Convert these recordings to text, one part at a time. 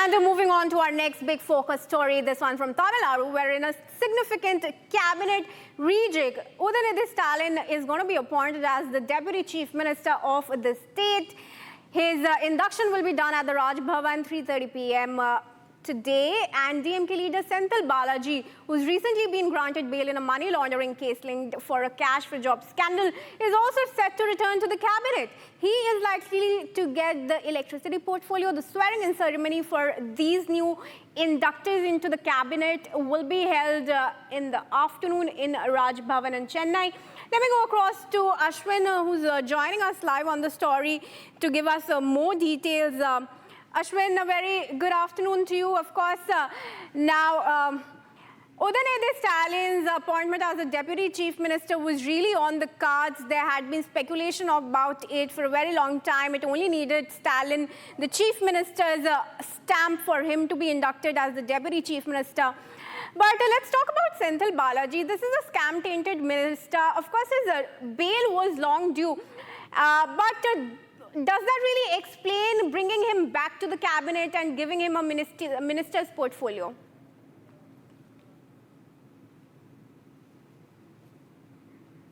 And moving on to our next big focus story, this one from Tamil Nadu, where in a significant cabinet rejig, Udhayanidhi Stalin is going to be appointed as the Deputy Chief Minister of the state. His induction will be done at the Raj Bhavan, 3:30 p.m. Today, and DMK leader Senthil Balaji, who's recently been granted bail in a money laundering case linked for a cash for job scandal, is also set to return to the cabinet. He is likely to get the electricity portfolio. The swearing-in ceremony for these new inductees into the cabinet will be held in the afternoon in Raj Bhavan in Chennai. Let me go across to Ashwin, who's joining us live on the story to give us more details. Ashwin, a very good afternoon to you. Of course, now Udhayanidhi Stalin's appointment as the Deputy Chief Minister was really on the cards. There had been speculation about it for a very long time. It only needed Stalin, the Chief Minister's stamp, for him to be inducted as the Deputy Chief Minister. But let's talk about Senthil Balaji. This is a scam-tainted minister. Of course, his bail was long due. Does that really explain bringing him back to the cabinet and giving him a minister's portfolio?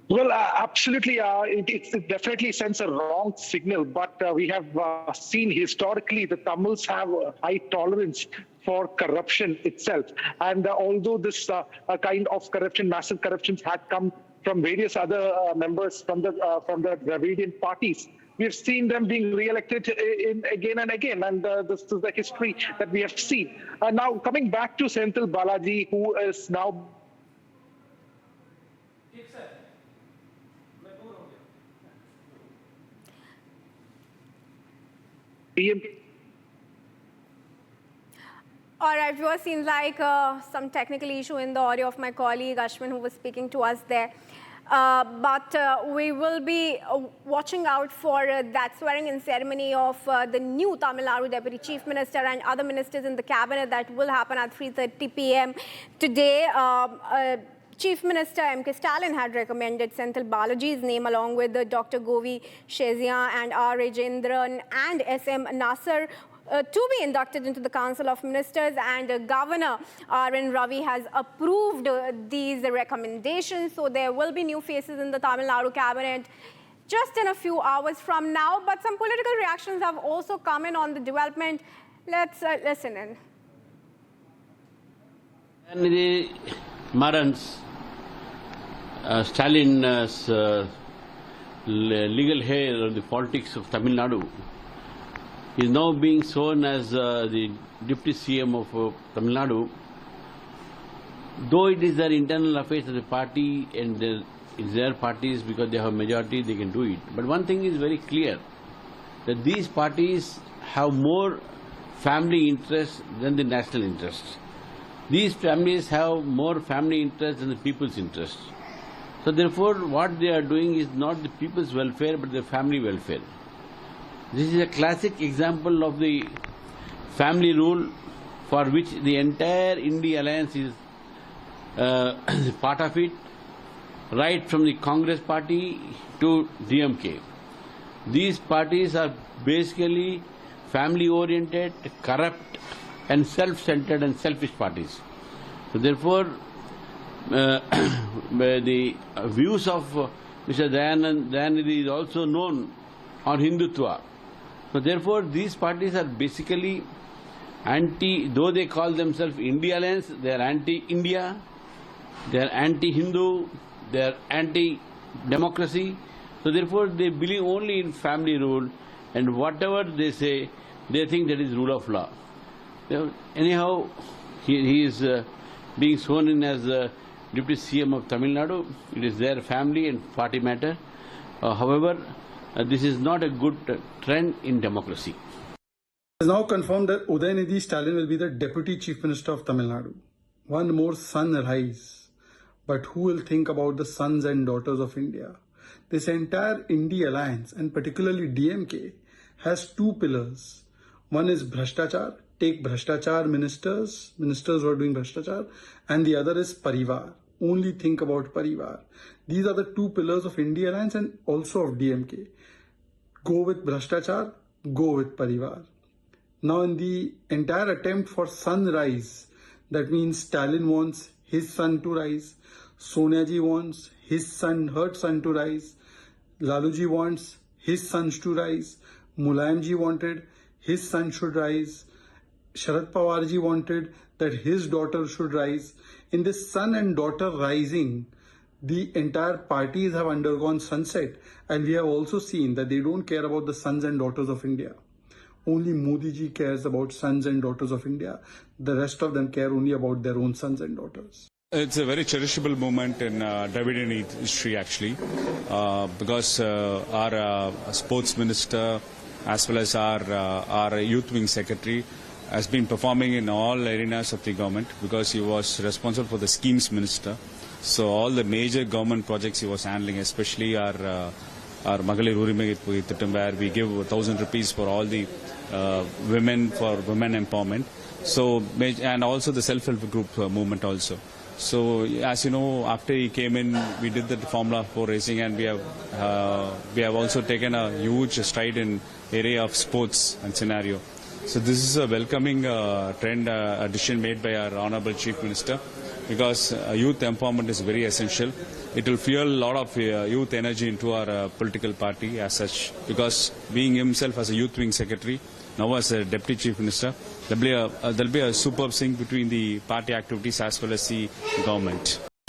Well, absolutely. It definitely sends a wrong signal. But we have seen historically the Tamils have a high tolerance for corruption itself. And although this kind of corruption, massive corruptions, had come from various other members from the Dravidian parties, we have seen them being re-elected again and again, and this is the history that we have seen. Now, coming back to Senthil Balaji, who is now All right, viewers, seems like some technical issue in the audio of my colleague Ashwin, who was speaking to us there. But we will be watching out for that swearing-in ceremony of the new Tamil Nadu Deputy Chief Minister and other ministers in the cabinet that will happen at 3:30 p.m. today. Chief Minister M.K. Stalin had recommended Senthil Balaji's name along with Dr. Govi Shezian and R. Rajendran and S.M. Nasser to be inducted into the Council of Ministers, and Governor R.N. Ravi has approved these recommendations. So there will be new faces in the Tamil Nadu cabinet just in a few hours from now. But some political reactions have also come in on the development. Let's listen in. And the Maran's Stalin's legal heir of the politics of Tamil Nadu is now being shown as the Deputy CM of Tamil Nadu. Though it is their internal affairs of the party and it's their parties, because they have majority, they can do it. But one thing is very clear, that these parties have more family interests than the national interests. These families have more family interests than the people's interests. So therefore, what they are doing is not the people's welfare, but the family welfare. This is a classic example of the family rule for which the entire India alliance is part of it, right from the Congress party to DMK. These parties are basically family-oriented, corrupt, and self-centered and selfish parties. So therefore, the views of Mr. Udhayanidhi is also known on Hindutva. So therefore, these parties are basically anti, though they call themselves India Alliance, they are anti-India, they are anti-Hindu, they are anti-democracy. So therefore, they believe only in family rule, and whatever they say, they think that is rule of law. Anyhow, he is being sworn in as Deputy CM of Tamil Nadu. It is their family and party matter. However, this is not a good trend in democracy. It is now confirmed that Udhayanidhi Stalin will be the Deputy Chief Minister of Tamil Nadu. One more sun rise. But who will think about the sons and daughters of India? This entire India alliance, and particularly DMK, has two pillars. One is Bhrashtachar, take Bhrashtachar ministers who are doing Bhrashtachar, and the other is Parivar. Only think about Parivar. These are the two pillars of India alliance and also of DMK. Go with Bhrashtachar, go with Parivar. Now in the entire attempt for sunrise, that means Stalin wants his sun to rise, Sonia ji wants his son, her son to rise, Laluji wants his sons to rise, Mulayam ji wanted his son should rise, Sharad Pawar ji wanted that his daughter should rise. In this son and daughter rising, the entire parties have undergone sunset, and we have also seen that they don't care about the sons and daughters of India. Only Modi ji cares about sons and daughters of India. The rest of them care only about their own sons and daughters. It's a very cherishable moment in Dravidian history, actually, because our sports minister as well as our youth wing secretary has been performing in all arenas of the government, because he was responsible for the schemes minister. So all the major government projects he was handling, especially our Magalir Urimai Thittam, where we give 1,000 rupees for all the women, for women empowerment. So, and also the self-help group movement also. So, as you know, after he came in, we did the Formula 4 racing, and we have also taken a huge stride in area of sports and scenario. So this is a welcoming trend, a decision made by our Honorable Chief Minister, because youth empowerment is very essential. It will fuel a lot of youth energy into our political party as such, because being himself as a youth wing secretary, now as a Deputy Chief Minister, there will be a superb sync between the party activities as well as the government.